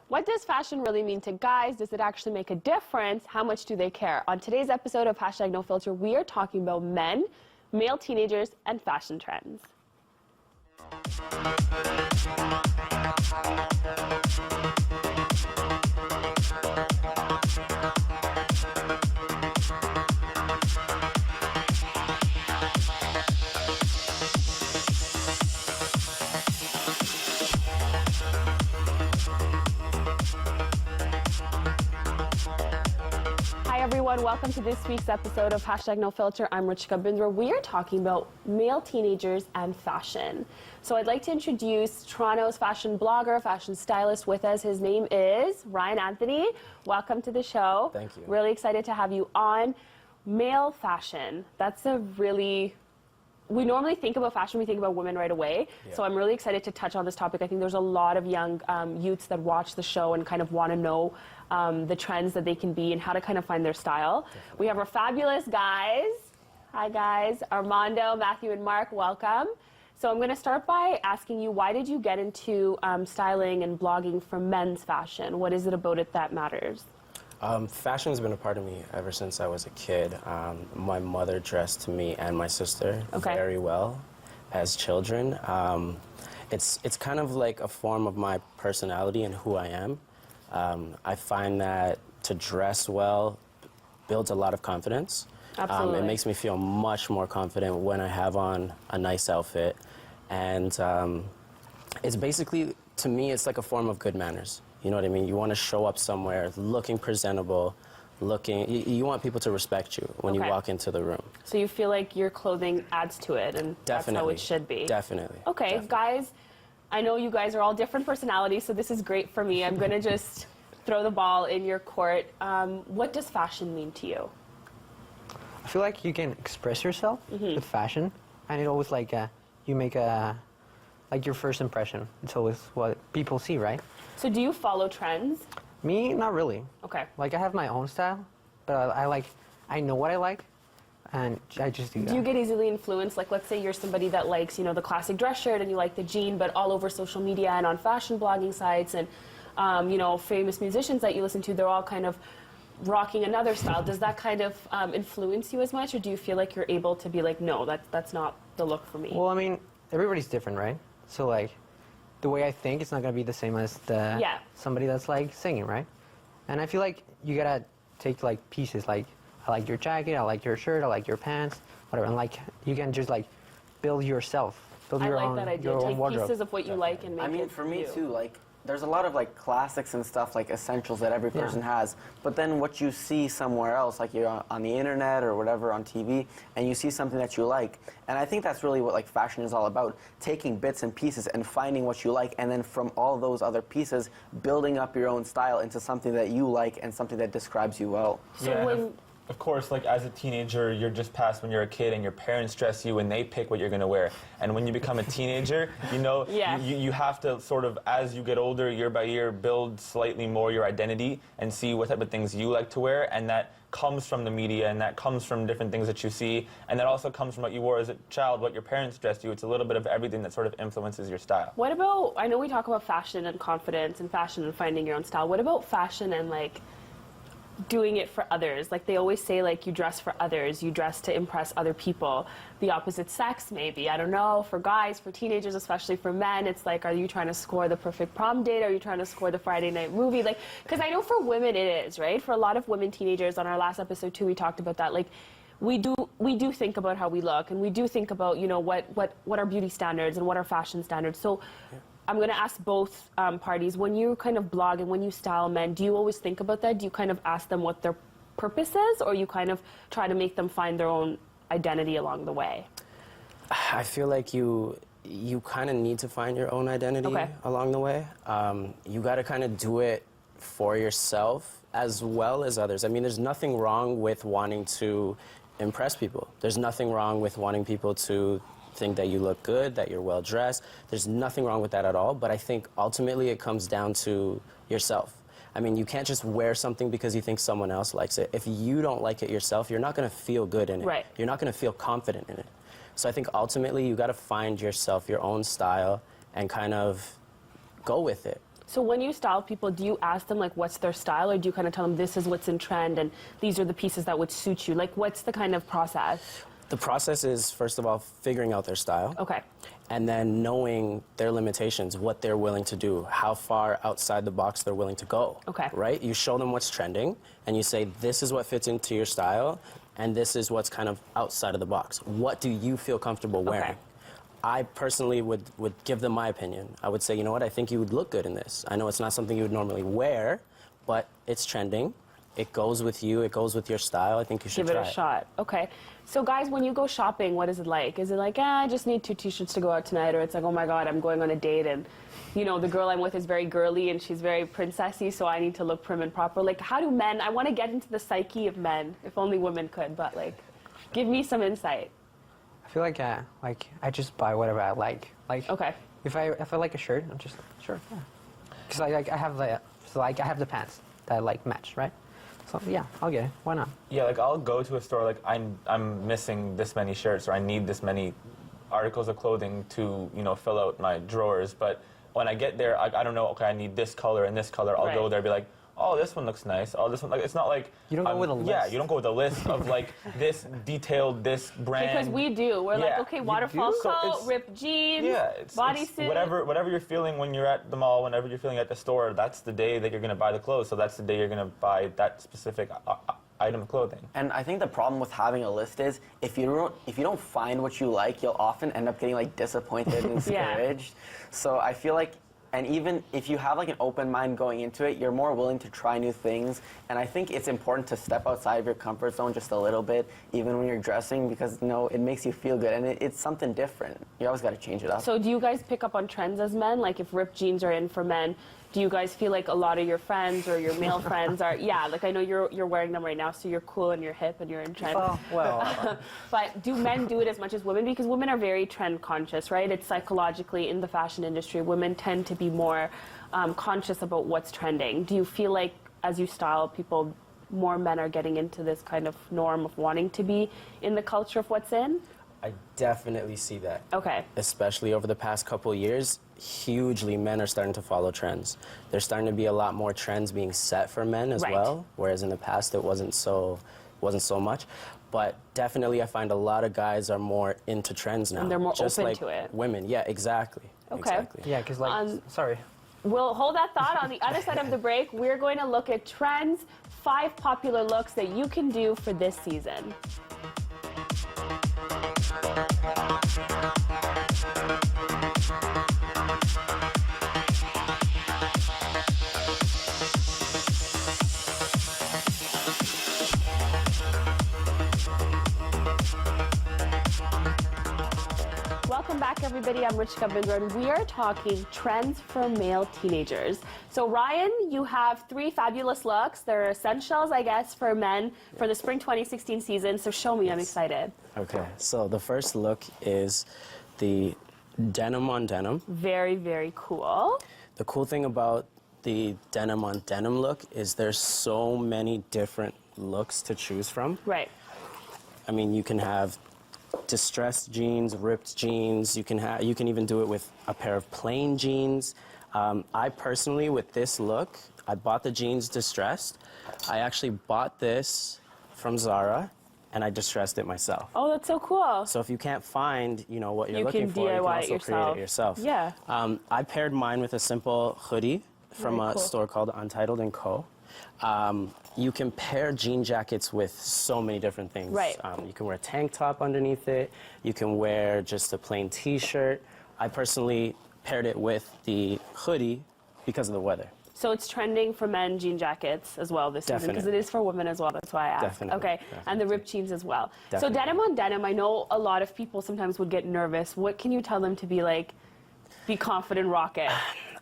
What does fashion really mean to guys? Does it actually make a difference? How much do they care? On today's episode of #NoFilter, we are talking about men, male teenagers, and fashion trends. Hi everyone, welcome to this week's episode of #NoFilter. I'm Ruchika Bindra. We are talking about male teenagers and fashion. So I'd like to introduce Toronto's fashion blogger, fashion stylist with us. His name is Ryan Anthony. Welcome to the show. Thank you. Really excited to have you on. Male fashion, that's a really... We normally think about fashion, we think about women right away. Yeah. So I'm really excited to touch on this topic. I think there's a lot of young youths that watch the show and kind of want to know the trends that they can be and how to kind of find their style. Definitely. We have our fabulous guys. Hi guys, Armando, Matthew, and Mark, welcome. So I'm going to start by asking you, why did you get into styling and blogging for men's fashion? What is it about it that matters? Fashion's been a part of me ever since I was a kid. My mother dressed me and my sister very well as children. It's kind of like a form of my personality and who I am. I find that to dress well builds a lot of confidence. Absolutely. It makes me feel much more confident when I have on a nice outfit. And it's basically, to me, it's like a form of good manners. You know what I mean? You want to show up somewhere looking presentable, you want people to respect you when you walk into the room. So you feel like your clothing adds to it, and that's how it should be. Definitely. Okay, definitely. Guys, I know you guys are all different personalities, so this is great for me. I'm going to just throw the ball in your court. What does fashion mean to you? I feel like you can express yourself with fashion, and it always like you make like your first impression. It's always what people see, right? So do you follow trends? Me, not really. Okay. Like I have my own style, but I know what I like, and I just do that. Do you get easily influenced? Like, let's say you're somebody that likes, you know, the classic dress shirt and you like the jean, but all over social media and on fashion blogging sites and, you know, famous musicians that you listen to, they're all kind of rocking another style. Does that kind of influence you as much, or do you feel like you're able to be like, no, that's not the look for me? Well, I mean, everybody's different, right? So like, the way I think, it's not gonna be the same as somebody that's like singing, right? And I feel like you gotta take like pieces, like I like your jacket, I like your shirt, I like your pants, whatever, and like you can just like build yourself, build your own, that idea. your own Take wardrobe. pieces of what you like and make it. I mean, for me you. too, like, there's a lot of like classics and stuff, like essentials that every person has, but then what you see somewhere else, like you're on the internet or whatever, on TV, and you see something that you like, and I think that's really what like fashion is all about, taking bits and pieces and finding what you like, and then from all those other pieces, building up your own style into something that you like and something that describes you well. So Yeah, when... Of course, like as a teenager, you're just past when you're a kid and your parents dress you and they pick what you're going to wear. And when you become a teenager, you know, you have to sort of, as you get older, year by year, build slightly more your identity and see what type of things you like to wear. And that comes from the media, and that comes from different things that you see. And that also comes from what you wore as a child, what your parents dressed you. It's a little bit of everything that sort of influences your style. What about, I know we talk about fashion and confidence and fashion and finding your own style. What about fashion and like doing it for others? Like they always say, like, you dress for others, you dress to impress other people, the opposite sex maybe, I don't know, for guys, for teenagers, especially for men, it's like, are you trying to score the perfect prom date, are you trying to score the Friday night movie? Like, because I know for women it is, right? For a lot of women teenagers, on our last episode too, we talked about that, like, we do think about how we look, and we do think about, you know, what are beauty standards and what are fashion standards. So I'm going to ask both parties, when you kind of blog and when you style men, do you always think about that? Do you kind of ask them what their purpose is, or you kind of try to make them find their own identity along the way? I feel like you kind of need to find your own identity along the way. You got to kind of do it for yourself as well as others. I mean, there's nothing wrong with wanting to impress people. There's nothing wrong with wanting people to think that you look good, that you're well dressed. There's nothing wrong with that at all, but I think ultimately it comes down to yourself. I mean, you can't just wear something because you think someone else likes it. If you don't like it yourself, you're not going to feel good in it. Right. You're not going to feel confident in it. So I think ultimately you got to find yourself, your own style, and kind of go with it. So when you style people, do you ask them like what's their style, or do you kind of tell them this is what's in trend and these are the pieces that would suit you? Like what's the kind of process? The process is, first of all, figuring out their style. Okay. And then knowing their limitations, what they're willing to do, how far outside the box they're willing to go. Okay. Right? You show them what's trending, and you say, this is what fits into your style, and this is what's kind of outside of the box. What do you feel comfortable wearing? Okay. I personally would give them my opinion. I would say, you know what, I think you would look good in this. I know it's not something you would normally wear, but it's trending. It goes with you. It goes with your style. I think you should give try it a shot. Okay. So guys, when you go shopping, what is it like? Is it like, I just need 2 t-shirts to go out tonight? Or it's like, oh my God, I'm going on a date and, you know, the girl I'm with is very girly and she's very princessy, so I need to look prim and proper. Like, how do men, I want to get into the psyche of men, if only women could, but like, give me some insight. I feel like I just buy whatever I like. Like, okay. If I like a shirt, I'm just like, sure, yeah. Because I have the pants that like match, right? So yeah, I'll get it. Why not? Yeah, like I'll go to a store like I'm missing this many shirts or I need this many articles of clothing to, you know, fill out my drawers. But when I get there, I don't know. Okay, I need this color and this color. I'll go there and be like, oh, this one looks nice. Oh, this one, like, it's not like you don't go with a list. Yeah, you don't go with a list of like this detailed, this brand. Because we do. We're like, okay, waterfall coat, ripped jeans, bodysuit. Whatever you're feeling when you're at the mall, whenever you're feeling at the store, that's the day that you're gonna buy the clothes. So that's the day you're gonna buy that specific item of clothing. And I think the problem with having a list is if you don't find what you like, you'll often end up getting like disappointed and discouraged. So I feel like. And even if you have like an open mind going into it, you're more willing to try new things. And I think it's important to step outside of your comfort zone just a little bit, even when you're dressing, because it makes you feel good and it's something different. You always got to change it up. So do you guys pick up on trends as men? Like if ripped jeans are in for men, do you guys feel like a lot of your friends or your male friends are, like I know you're wearing them right now, so you're cool and you're hip and you're in trend. Oh, well. But do men do it as much as women? Because women are very trend conscious, right? It's psychologically in the fashion industry, women tend to be more conscious about what's trending. Do you feel like as you style people, more men are getting into this kind of norm of wanting to be in the culture of what's in? I definitely see that. Okay. Especially over the past couple of years, hugely men are starting to follow trends. There's starting to be a lot more trends being set for men as well, whereas in the past it wasn't so much. But definitely I find a lot of guys are more into trends now. And they're more just open like to it. Women, yeah, exactly. Okay. Exactly. Yeah, because like, sorry. We'll hold that thought. On the other side of the break, we're going to look at trends, 5 popular looks that you can do for this season. Welcome back, everybody. I'm Richika Bindra, and we are talking trends for male teenagers. So, Ryan, you have 3 fabulous looks. They're essentials, I guess, for men for the spring 2016 season. So, show me. I'm excited. Okay. So, the first look is the denim on denim. Very, very cool. The cool thing about the denim on denim look is there's so many different looks to choose from. Right. I mean, you can have distressed jeans, ripped jeans. You can even do it with a pair of plain jeans. I personally, with this look, I bought the jeans distressed. I actually bought this from Zara, and I distressed it myself. Oh, that's so cool. So if you can't find, what you're looking for, DIY you can also it create it yourself. Yeah. I paired mine with a simple hoodie from Very a cool. store called Untitled & Co. You can pair jean jackets with so many different things. Right. You can wear a tank top underneath it. You can wear just a plain t-shirt. I personally paired it with the hoodie because of the weather. So it's trending for men jean jackets as well this season, because it is for women as well. That's why I asked. Definitely. Okay, and the ripped jeans as well. Definitely. So denim on denim, I know a lot of people sometimes would get nervous. What can you tell them to be like, be confident, rock it?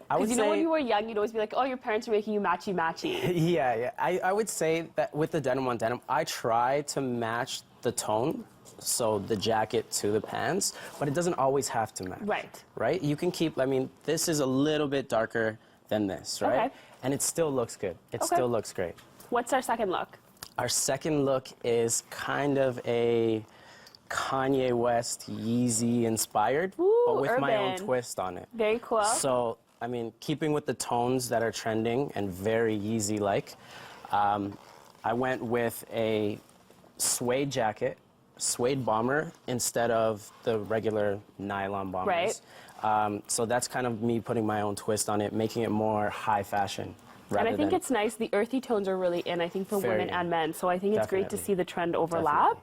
Because you know when you were young, you'd always be like, oh, your parents are making you matchy-matchy. Yeah. I would say that with the denim on denim, I try to match the tone, so the jacket to the pants, but it doesn't always have to match. Right. Right? You can keep, this is a little bit darker than this, right? Okay. And it still looks good. It still looks great. What's our second look? Our second look is kind of a Kanye West Yeezy inspired, but with my own urban. twist on it. Very cool. So I mean, keeping with the tones that are trending and very Yeezy-like, I went with a suede jacket, suede bomber, instead of the regular nylon bombers. Right. So that's kind of me putting my own twist on it, making it more high fashion. And I think it's nice. The earthy tones are really in, I think, for women and men. So I think it's great to see the trend overlap. Definitely.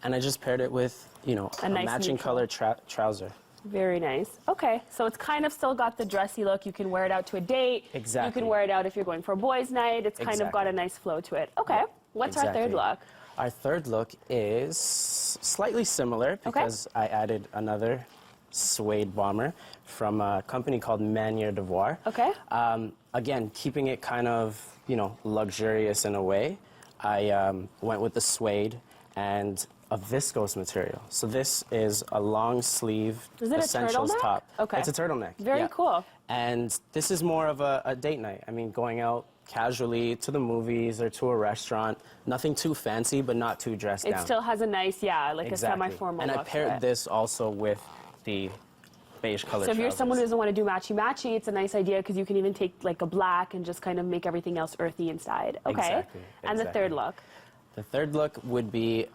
And I just paired it with, you know, a nice matching color trouser. Very nice. Okay, so it's kind of still got the dressy look. You can wear it out to a date. Exactly. You can wear it out if you're going for a boys' night. It's kind of got a nice flow to it. Okay, what's our third look? Our third look is slightly similar because I added another suede bomber from a company called Manière d'Avoir. Okay. Again, keeping it kind of, you know, luxurious in a way, I went with the suede and a viscose material. So this is a long sleeve essentials top. Okay. It's a turtleneck. Very cool. And this is more of a date night. I mean, going out casually to the movies or to a restaurant. Nothing too fancy, but not too dressed down. It still has a nice, like a semi-formal look. And I paired this also with the beige color So if you're trousers. someone who doesn't want to do matchy-matchy, it's a nice idea because you can even take like a black and just kind of make everything else earthy inside. Okay. Exactly. And the third look? The third look would be,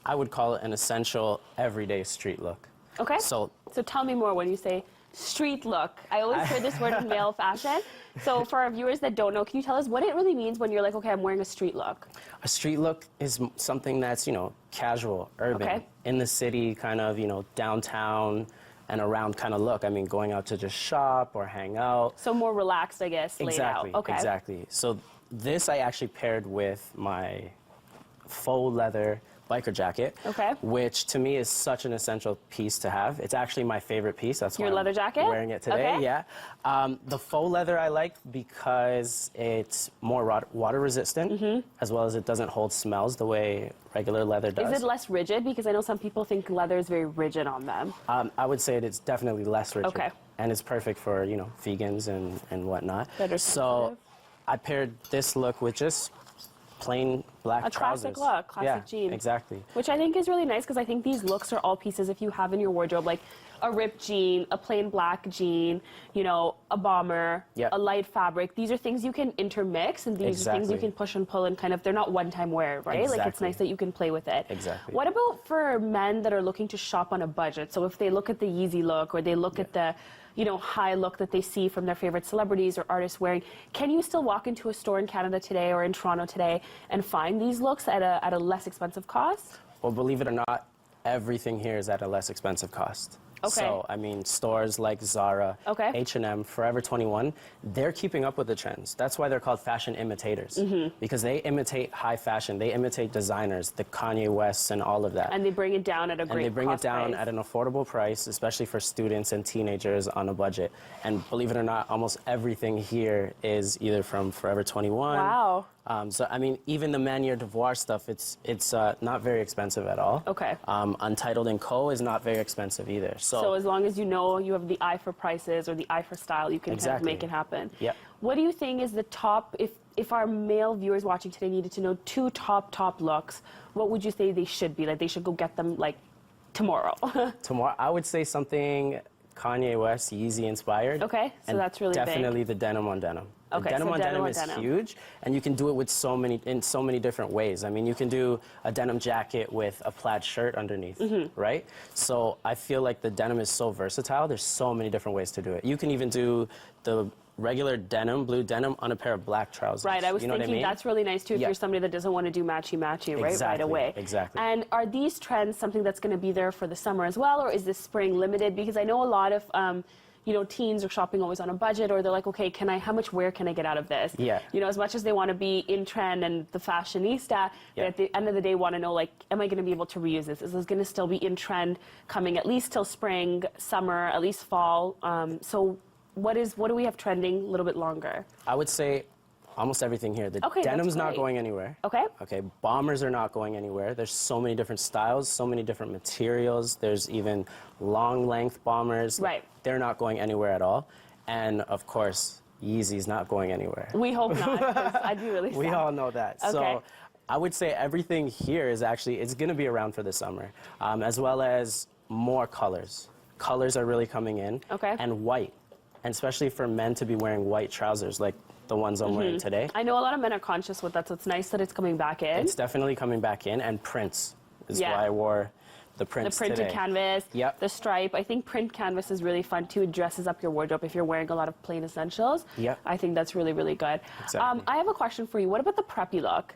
I would call it an essential everyday street look. Okay. So tell me more when you say street look. I always hear this word in male fashion. So for our viewers that don't know, can you tell us what it really means when you're like, okay, I'm wearing a street look? A street look is something that's, you know, casual, urban, in the city, kind of, you know, downtown and around kind of look. I mean, going out to just shop or hang out. So more relaxed, I guess, laid out. Okay. Exactly. So this I actually paired with my faux leather biker jacket, which to me is such an essential piece to have. It's actually my favorite piece. That's why leather jacket? I'm wearing it today. Yeah. The faux leather I like because it's more water resistant, as well as it doesn't hold smells the way regular leather does. Is it less rigid? Because I know some people think leather is very rigid on them. I would say it's definitely less rigid. Okay. And it's perfect for, you know, vegans and whatnot. Better so I paired this look with just plain black trousers. A classic look, classic jean. Exactly. Which I think is really nice because I think these looks are all pieces if you have in your wardrobe, like a ripped jean, a plain black jean, you know, a bomber, a light fabric. These are things you can intermix, and these are things you can push and pull, and kind of, they're not one-time wear, right? Like, it's nice that you can play with it. Exactly. What about for men that are looking to shop on a budget? So if they look at the Yeezy look, or they look at the, you know, high look that they see from their favorite celebrities or artists wearing, can you still walk into a store in Canada today or in Toronto today and find these looks at a less expensive cost? Well, believe it or not, everything here is at a less expensive cost. Okay. So, I mean, stores like Zara, H&M, Forever 21, they're keeping up with the trends. That's why they're called fashion imitators, because they imitate high fashion. They imitate designers, the Kanye Wests and all of that. And they bring it down at a great And they bring it down price. at an affordable price, especially for students and teenagers on a budget. And believe it or not, almost everything here is either from Forever 21. Wow. So, I mean, even the Manière d'Avoir stuff, it's not very expensive at all. Okay. Untitled & Co. is not very expensive either. So as long as you know you have the eye for prices or the eye for style, you can kind of make it happen. Yep. What do you think is the top, if our male viewers watching today needed to know two top looks, what would you say they should be? Like, they should go get them, like, tomorrow. Tomorrow, I would say something Kanye West, Yeezy inspired. Okay, so and that's really definitely big. the denim on denim. The Okay, denim so on denim denim on is denim. huge, and you can do it with in so many different ways. I mean, you can do a denim jacket with a plaid shirt underneath, right? So I feel like the denim is so versatile. There's so many different ways to do it. You can even do the regular denim, blue denim, on a pair of black trousers. Right, I was you know thinking what I mean? that's really nice too if you're somebody that doesn't want to do matchy-matchy right away. Exactly. And are these trends something that's going to be there for the summer as well, or is this spring limited? Because I know a lot of you know, teens are shopping always on a budget, or they're like, okay, how much wear can I get out of this? Yeah. You know, as much as they want to be in trend and the fashionista, but at the end of the day want to know, like, am I going to be able to reuse this? Is this going to still be in trend coming at least till spring, summer, at least fall? So what do we have trending a little bit longer? I would say almost everything here. The denim's not going anywhere. Okay. Okay. Bombers are not going anywhere. There's so many different styles, so many different materials. There's even long length bombers. Right. They're not going anywhere at all. And of course, Yeezy's not going anywhere. We hope not, 'cause I'd be really sad. We all know that. Okay. So I would say everything here is actually, it's going to be around for the summer, as well as more colors. Colors are really coming in. Okay. And white. and especially for men to be wearing white trousers like the ones I'm wearing today. I know a lot of men are conscious with that, so it's nice that it's coming back in. It's definitely coming back in, and prints is why I wore the prints today. The printed canvas, the stripe. I think print canvas is really fun too. It dresses up your wardrobe if you're wearing a lot of plain essentials. I think that's really, really good. Exactly. I have a question for you. What about the preppy look?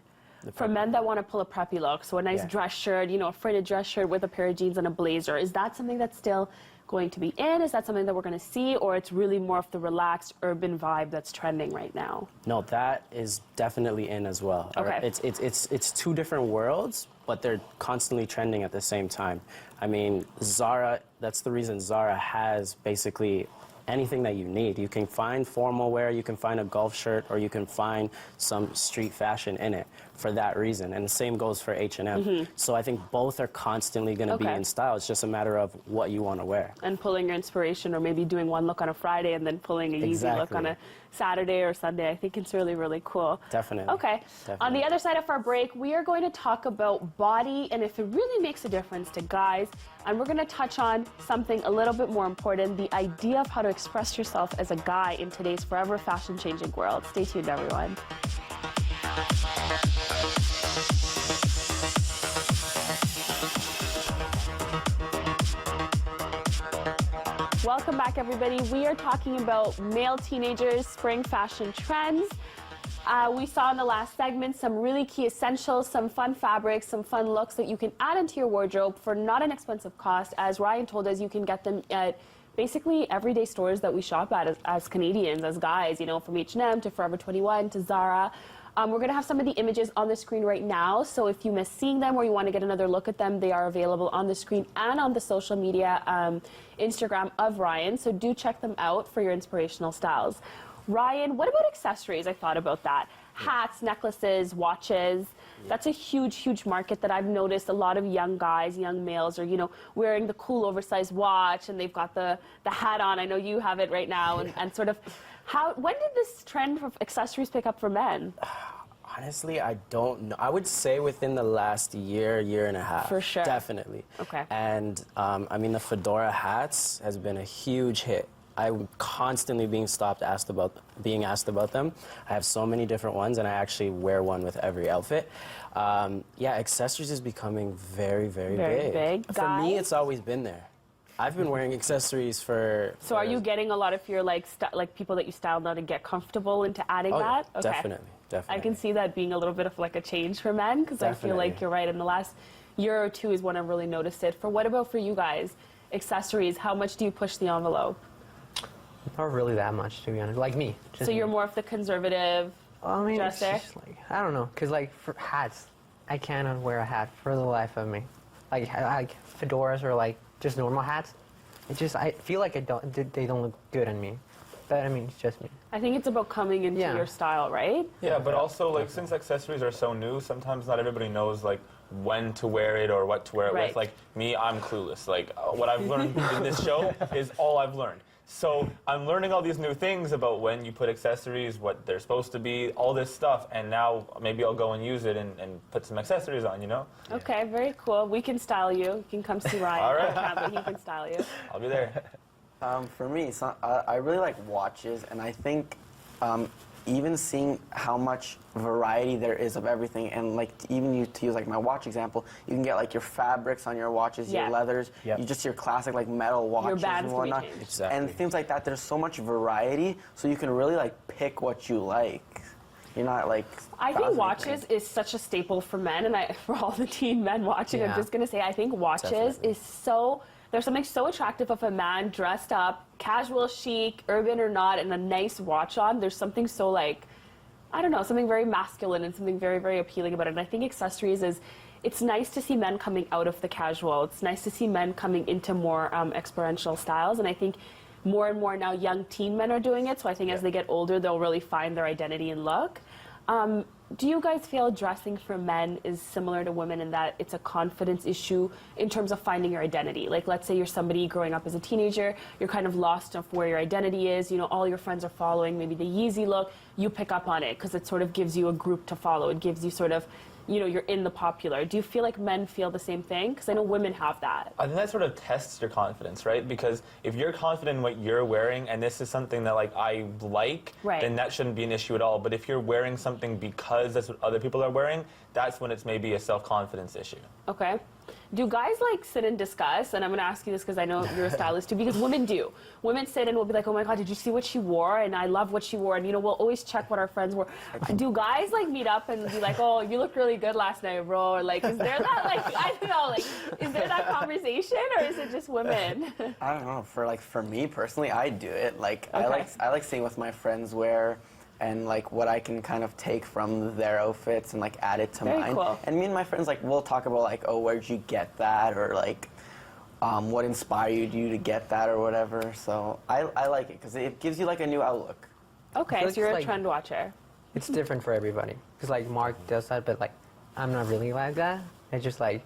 For men that want to pull a preppy look, so a nice dress shirt, you know, a fitted dress shirt with a pair of jeans and a blazer. Is that something that's still going to be in? Is that something that we're going to see, or it's really more of the relaxed urban vibe that's trending right now? No, that is definitely in as well. Okay. It's two different worlds, but they're constantly trending at the same time. I mean, Zara, that's the reason Zara has basically anything that you need. You can find formal wear, you can find a golf shirt, or you can find some street fashion in it for that reason. And the same goes for H&M. So I think both are constantly going to be in style. It's just a matter of what you want to wear. And pulling your inspiration, or maybe doing one look on a Friday and then pulling a Yeezy look on a Saturday or Sunday. I think it's really, really cool. Definitely. Okay. Definitely. On the other side of our break, we are going to talk about body and if it really makes a difference to guys. And we're going to touch on something a little bit more important, the idea of how to express yourself as a guy in today's forever fashion-changing world. Stay tuned, everyone. Welcome back, everybody. We are talking about male teenagers' spring fashion trends. We saw in the last segment some really key essentials, some fun fabrics, some fun looks that you can add into your wardrobe for not an expensive cost. As Ryan told us, you can get them at basically everyday stores that we shop at as Canadians, as guys, you know, from H&M to Forever 21 to Zara. We're going to have some of the images on the screen right now, so if you miss seeing them or you want to get another look at them, they are available on the screen and on the social media Instagram of Ryan, so do check them out for your inspirational styles. Ryan, what about accessories? I thought about that. Hats, necklaces, watches. That's a huge, huge market that I've noticed a lot of young guys, young males are, you know, wearing the cool oversized watch and they've got the hat on. I know you have it right now. And sort of, when did this trend of accessories pick up for men? Honestly, I don't know. I would say within the last year and a half. For sure. Definitely. Okay. And I mean, the fedora hats has been a huge hit. I'm constantly being asked about them. I have so many different ones, and I actually wear one with every outfit. Yeah, accessories is becoming very, very big. For me, it's always been there. I've been wearing accessories for. So, are you getting a lot of your like people that you style now to get comfortable into adding that? Yeah, okay. Definitely. I can see that being a little bit of like a change for men, because I feel like you're right. In the last year or two is when I've really noticed it. What about for you guys? Accessories. How much do you push the envelope? Not really that much, to be honest. Like me. So you're more of the conservative dresser? It's just like, I don't know, because like for hats, I cannot wear a hat for the life of me. Like fedoras or like just normal hats. I feel like they don't look good on me. But I mean, it's just me. I think it's about coming into your style, right? Yeah, but also like since accessories are so new, sometimes not everybody knows like when to wear it or what to wear it with. Like me, I'm clueless. Like what I've learned in this show is all I've learned. So I'm learning all these new things about when you put accessories, what they're supposed to be, all this stuff, and now maybe I'll go and use it and put some accessories on, you know? Okay, very cool. We can style you. You can come see Ryan. All right. But he can style you. I'll be there. For me, I really like watches, and I think even seeing how much variety there is of everything, and like even to use like my watch example, you can get like your fabrics on your watches, your leathers, your classic like metal watches and whatnot, and things like that. There's so much variety, so you can really like pick what you like. You're not like. I think watches is such a staple for men, and for all the teen men watching, I'm just gonna say I think watches is so. There's something so attractive of a man dressed up, casual, chic, urban or not, and a nice watch on. There's something so like, I don't know, something very masculine and something very, very appealing about it. And I think accessories it's nice to see men coming out of the casual. It's nice to see men coming into more experiential styles. And I think more and more now young teen men are doing it. So I think as they get older, they'll really find their identity and look. Do you guys feel dressing for men is similar to women in that it's a confidence issue in terms of finding your identity? Like, let's say you're somebody growing up as a teenager, you're kind of lost of where your identity is, you know, all your friends are following maybe the Yeezy look, you pick up on it because it sort of gives you a group to follow. It gives you sort of, you're in the popular. Do you feel like men feel the same thing? Because I know women have that. I think that sort of tests your confidence, right? Because if you're confident in what you're wearing and this is something that like I like, then that shouldn't be an issue at all. But if you're wearing something because that's what other people are wearing, that's when it's maybe a self-confidence issue. Okay. Do guys like sit and discuss? And I'm going to ask you this because I know you're a stylist too, because women do. Women sit and will be like, oh my God, did you see what she wore? And I love what she wore. And, we'll always check what our friends wore. Do guys like meet up and be like, oh, you looked really good last night, bro? Or like, is there that, like, I don't know, like, is there that conversation or is it just women? I don't know. For me personally, I do it. Like, okay. I like seeing what my friends wear, and like what I can kind of take from their outfits and like add it to mine. Cool. And me and my friends, like, we'll talk about like, oh, where'd you get that, or like what inspired you to get that or whatever. So I like it because it gives you like a new outlook. Okay, so you're a trend watcher. It's different for everybody. Because like Mark does that, but like I'm not really like that. It's just like,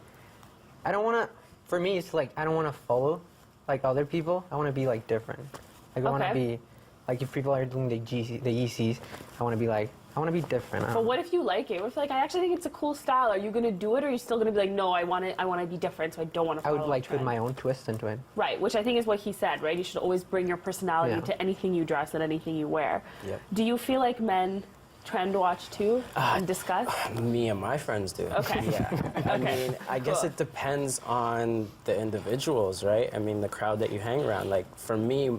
I don't want to, for me it's like, I don't want to follow like other people. I want to be like different. Like I want to be, like if people are doing the Yeezys, I want to be like, I want to be different. But what if you like it? What if like, I actually think it's a cool style? Are you going to do it, or are you still going to be like, no, I want to be different, so I don't want to follow I would like put my own twist into it. Right, which I think is what he said, right? You should always bring your personality to anything you dress and anything you wear. Yep. Do you feel like men trend watch too and discuss? Me and my friends do. Okay. Yeah. I mean, I guess it depends on the individuals, right? I mean, the crowd that you hang around. Like for me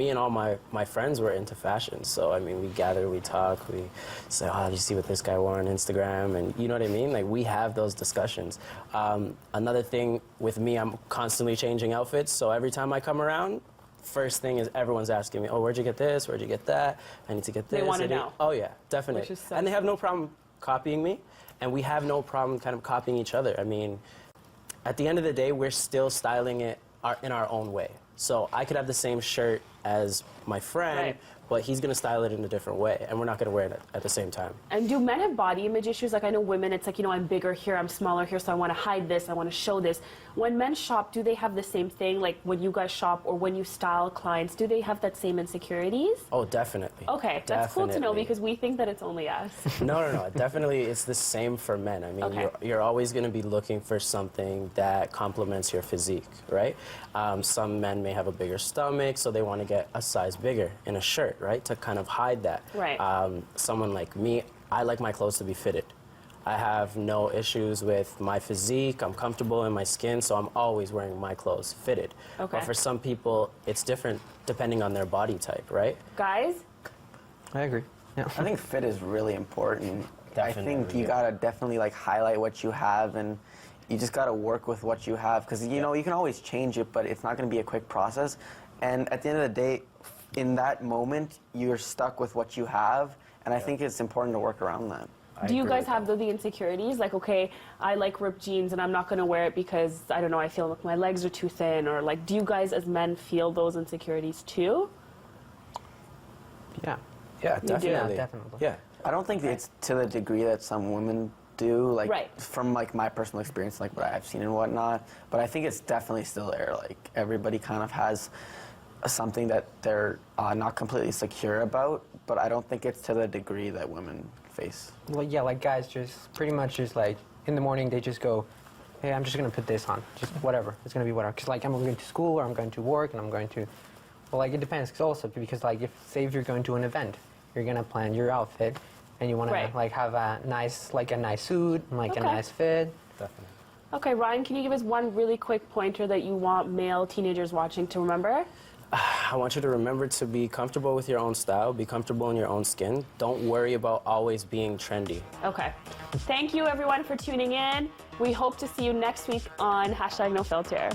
and all my friends were into fashion. So, I mean, we gather, we talk, we say, oh, did you see what this guy wore on Instagram? And you know what I mean? Like, we have those discussions. Another thing with me, I'm constantly changing outfits. So every time I come around, first thing is everyone's asking me, oh, where'd you get this? Where'd you get that? I need to get this. They want to know. Oh, yeah, definitely. And they have no problem copying me. And we have no problem kind of copying each other. I mean, at the end of the day, we're still styling it in our own way. So I could have the same shirt as my friend, but he's going to style it in a different way, and we're not going to wear it at the same time. And do men have body image issues? Like, I know women, it's like, I'm bigger here, I'm smaller here, so I want to hide this, I want to show this. When men shop, do they have the same thing? Like, when you guys shop or when you style clients, do they have that same insecurities? Oh, definitely. Okay, that's cool to know, because we think that it's only us. No. Definitely, it's the same for men. I mean, you're always going to be looking for something that complements your physique, right? Some men may have a bigger stomach, so they want to get a size bigger in a shirt, right, to kind of hide that. Right. Someone like me, I like my clothes to be fitted. I have no issues with my physique. I'm comfortable in my skin, so I'm always wearing my clothes fitted. Okay. But for some people, it's different depending on their body type, right? Guys? I agree. Yeah. I think fit is really important. Definitely, I think you gotta definitely like highlight what you have, and you just gotta work with what you have, because you know you can always change it, but it's not gonna be a quick process. And at the end of the day, in that moment, you're stuck with what you have, and I think it's important to work around that. Do you guys have the insecurities? Like, okay, I like ripped jeans and I'm not going to wear it because, I don't know, I feel like my legs are too thin, or like, do you guys as men feel those insecurities too? Yeah. Yeah, definitely. Yeah, definitely. Yeah. I don't think it's to the degree that some women do, like from like my personal experience, like what I've seen and whatnot, but I think it's definitely still there. Like everybody kind of has something that they're not completely secure about, but I don't think it's to the degree that women face. Well, yeah, like guys just pretty much just like in the morning they just go, hey, I'm just gonna put this on, just whatever. It's gonna be whatever. Cause like I'm going to school or I'm going to work and I'm going to, well, like it depends. Cause also because like if you're going to an event, you're gonna plan your outfit and you want to like have a nice suit and like a nice fit. Definitely. Okay, Ryan, can you give us one really quick pointer that you want male teenagers watching to remember? I want you to remember to be comfortable with your own style, be comfortable in your own skin. Don't worry about always being trendy. Okay. Thank you, everyone, for tuning in. We hope to see you next week on #NoFilter.